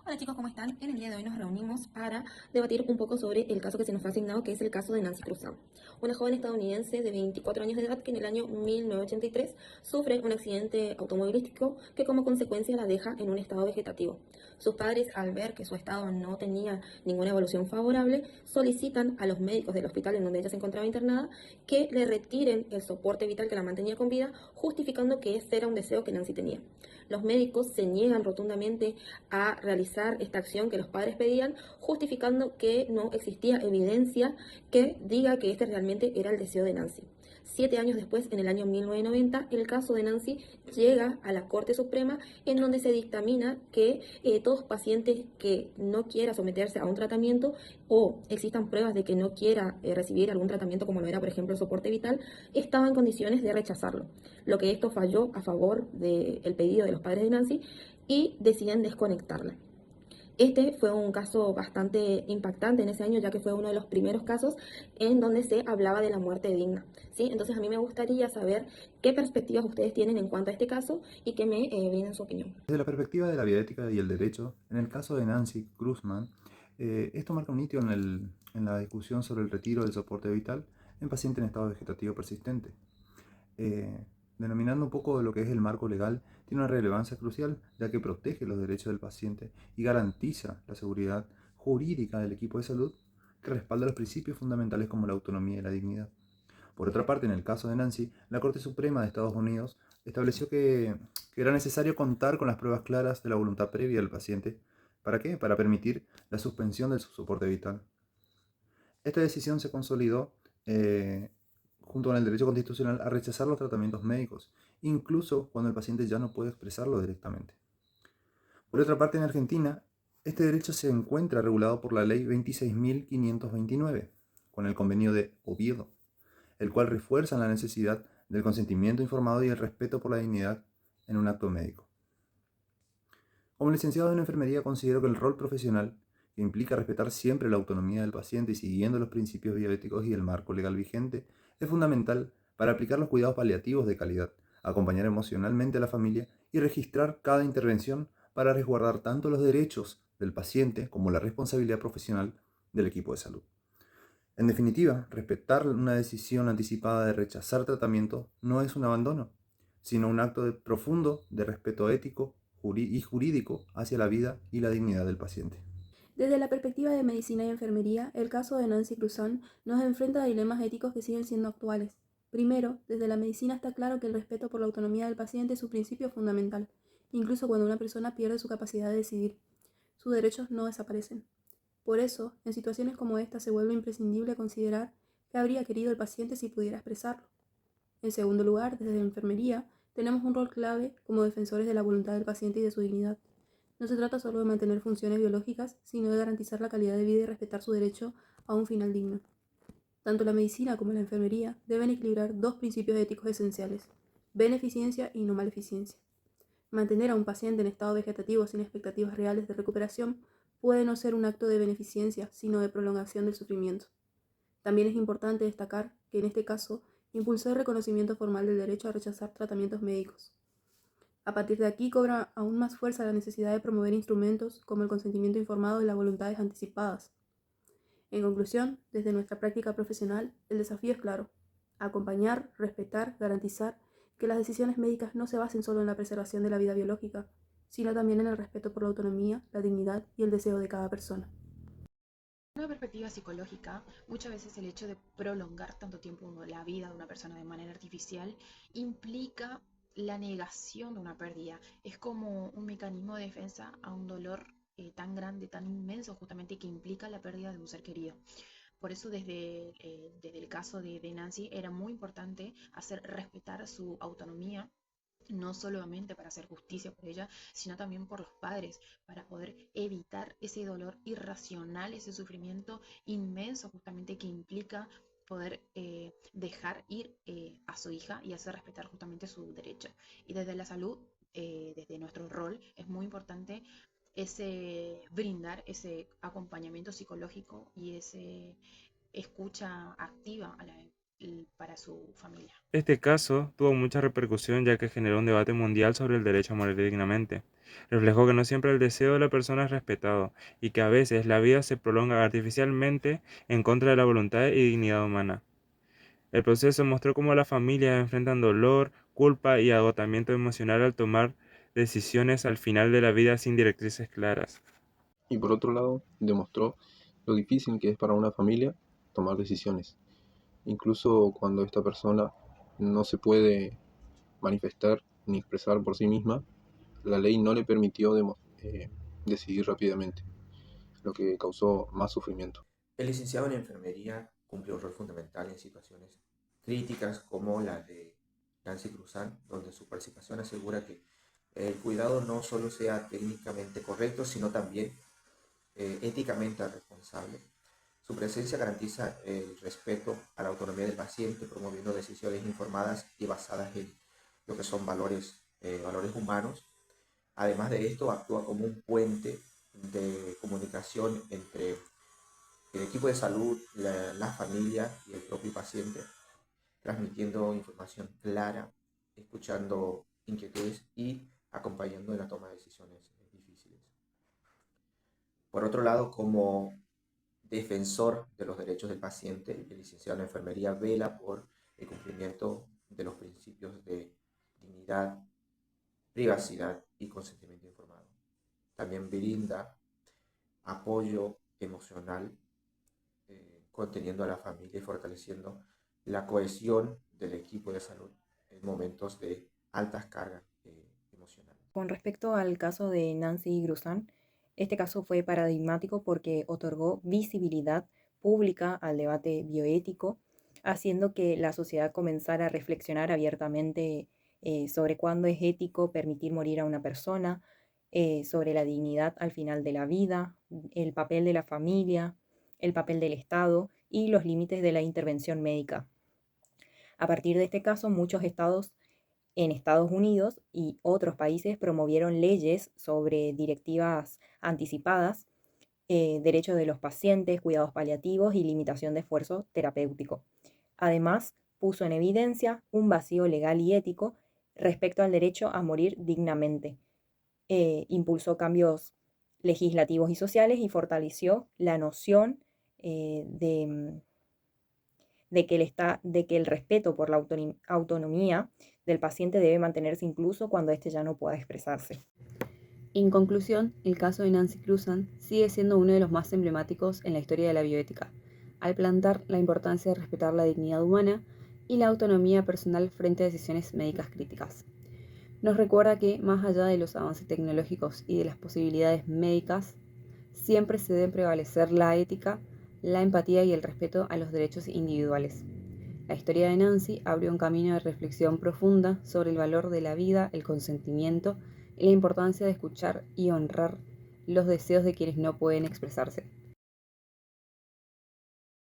Hola chicos, ¿cómo están? En el día de hoy nos reunimos para debatir un poco sobre el caso que se nos fue asignado, que es el caso de Nancy Cruzan, una joven estadounidense de 24 años de edad que en el año 1983 sufre un accidente automovilístico que como consecuencia la deja en un estado vegetativo. Sus padres, al ver que su estado no tenía ninguna evolución favorable, solicitan a los médicos del hospital en donde ella se encontraba internada que le retiren el soporte vital que la mantenía con vida, justificando que ese era un deseo que Nancy tenía. Los médicos se niegan rotundamente a realizar esta acción que los padres pedían, justificando que no existía evidencia que diga que este realmente era el deseo de Nancy. 7 años después, en el año 1990, el caso de Nancy llega a la Corte Suprema, en donde se dictamina que todos pacientes que no quiera someterse a un tratamiento o existan pruebas de que no quiera recibir algún tratamiento como lo era, por ejemplo, el soporte vital, estaba en condiciones de rechazarlo. Lo que esto falló a favor del pedido de los padres de Nancy y deciden desconectarla. Este fue un caso bastante impactante en ese año, ya que fue uno de los primeros casos en donde se hablaba de la muerte digna, ¿sí? Entonces a mí me gustaría saber qué perspectivas ustedes tienen en cuanto a este caso y que me brinden su opinión. Desde la perspectiva de la bioética y el derecho, en el caso de Nancy Cruzman, esto marca un hito en la discusión sobre el retiro del soporte vital en pacientes en estado vegetativo persistente. Eh, Denominando un poco de lo que es el marco legal, tiene una relevancia crucial, ya que protege los derechos del paciente y garantiza la seguridad jurídica del equipo de salud, que respalda los principios fundamentales como la autonomía y la dignidad. Por otra parte, en el caso de Nancy, la Corte Suprema de Estados Unidos estableció que era necesario contar con las pruebas claras de la voluntad previa del paciente. ¿Para qué? Para permitir la suspensión de su soporte vital. Esta decisión se consolidó junto con el derecho constitucional a rechazar los tratamientos médicos, incluso cuando el paciente ya no puede expresarlo directamente. Por otra parte, en Argentina, este derecho se encuentra regulado por la Ley 26.529, con el Convenio de Oviedo, el cual refuerza la necesidad del consentimiento informado y el respeto por la dignidad en un acto médico. Como licenciado en enfermería, considero que el rol profesional, que implica respetar siempre la autonomía del paciente y siguiendo los principios bioéticos y el marco legal vigente, es fundamental para aplicar los cuidados paliativos de calidad, acompañar emocionalmente a la familia y registrar cada intervención para resguardar tanto los derechos del paciente como la responsabilidad profesional del equipo de salud. En definitiva, respetar una decisión anticipada de rechazar tratamiento no es un abandono, sino un acto profundo de respeto ético y jurídico hacia la vida y la dignidad del paciente. Desde la perspectiva de medicina y enfermería, el caso de Nancy Cruzan nos enfrenta a dilemas éticos que siguen siendo actuales. Primero, desde la medicina está claro que el respeto por la autonomía del paciente es su principio fundamental, incluso cuando una persona pierde su capacidad de decidir. Sus derechos no desaparecen. Por eso, en situaciones como esta se vuelve imprescindible considerar qué habría querido el paciente si pudiera expresarlo. En segundo lugar, desde la enfermería, tenemos un rol clave como defensores de la voluntad del paciente y de su dignidad. No se trata solo de mantener funciones biológicas, sino de garantizar la calidad de vida y respetar su derecho a un final digno. Tanto la medicina como la enfermería deben equilibrar dos principios éticos esenciales: beneficencia y no maleficencia. Mantener a un paciente en estado vegetativo sin expectativas reales de recuperación puede no ser un acto de beneficencia, sino de prolongación del sufrimiento. También es importante destacar que en este caso impulsó el reconocimiento formal del derecho a rechazar tratamientos médicos. A partir de aquí cobra aún más fuerza la necesidad de promover instrumentos como el consentimiento informado y las voluntades anticipadas. En conclusión, desde nuestra práctica profesional, el desafío es claro: acompañar, respetar, garantizar que las decisiones médicas no se basen solo en la preservación de la vida biológica, sino también en el respeto por la autonomía, la dignidad y el deseo de cada persona. Una perspectiva psicológica, muchas veces el hecho de prolongar tanto tiempo la vida de una persona de manera artificial implica la negación de una pérdida. Es como un mecanismo de defensa a un dolor tan grande, tan inmenso, justamente que implica la pérdida de un ser querido. Por eso desde el caso de Nancy era muy importante hacer respetar su autonomía, no solamente para hacer justicia por ella, sino también por los padres, para poder evitar ese dolor irracional, ese sufrimiento inmenso justamente que implica poder dejar ir a su hija y hacer respetar justamente su derecho. Y desde la salud, desde nuestro rol, es muy importante ese brindar ese acompañamiento psicológico y ese escucha activa a la para su familia. Este caso tuvo mucha repercusión ya que generó un debate mundial sobre el derecho a morir dignamente. Reflejó que no siempre el deseo de la persona es respetado y que a veces la vida se prolonga artificialmente en contra de la voluntad y dignidad humana. El proceso mostró cómo las familias enfrentan dolor, culpa y agotamiento emocional al tomar decisiones al final de la vida sin directrices claras. Y por otro lado, demostró lo difícil que es para una familia tomar decisiones, incluso cuando esta persona no se puede manifestar ni expresar por sí misma, la ley no le permitió decidir rápidamente, lo que causó más sufrimiento. El licenciado en enfermería cumple un rol fundamental en situaciones críticas como la de Nancy Cruzan, donde su participación asegura que el cuidado no solo sea técnicamente correcto, sino también éticamente responsable. Su presencia garantiza el respeto a la autonomía del paciente, promoviendo decisiones informadas y basadas en lo que son valores humanos. Además de esto, actúa como un puente de comunicación entre el equipo de salud, la familia y el propio paciente, transmitiendo información clara, escuchando inquietudes y acompañando en la toma de decisiones difíciles. Por otro lado, como defensor de los derechos del paciente, el licenciado en enfermería vela por el cumplimiento de los principios de dignidad, privacidad y consentimiento informado. También brinda apoyo emocional, conteniendo a la familia y fortaleciendo la cohesión del equipo de salud en momentos de altas cargas emocionales. Con respecto al caso de Nancy Cruzan, este caso fue paradigmático porque otorgó visibilidad pública al debate bioético, haciendo que la sociedad comenzara a reflexionar abiertamente sobre cuándo es ético permitir morir a una persona, sobre la dignidad al final de la vida, el papel de la familia, el papel del Estado y los límites de la intervención médica. A partir de este caso, muchos estados en Estados Unidos y otros países promovieron leyes sobre directivas anticipadas, derechos de los pacientes, cuidados paliativos y limitación de esfuerzo terapéutico. Además, puso en evidencia un vacío legal y ético respecto al derecho a morir dignamente. Impulsó cambios legislativos y sociales y fortaleció la noción de que el respeto por la autonomía del paciente debe mantenerse incluso cuando éste ya no pueda expresarse. En conclusión, el caso de Nancy Cruzan sigue siendo uno de los más emblemáticos en la historia de la bioética, al plantar la importancia de respetar la dignidad humana y la autonomía personal frente a decisiones médicas críticas. Nos recuerda que, más allá de los avances tecnológicos y de las posibilidades médicas, siempre se debe prevalecer la ética, la empatía y el respeto a los derechos individuales. La historia de Nancy abrió un camino de reflexión profunda sobre el valor de la vida, el consentimiento y la importancia de escuchar y honrar los deseos de quienes no pueden expresarse.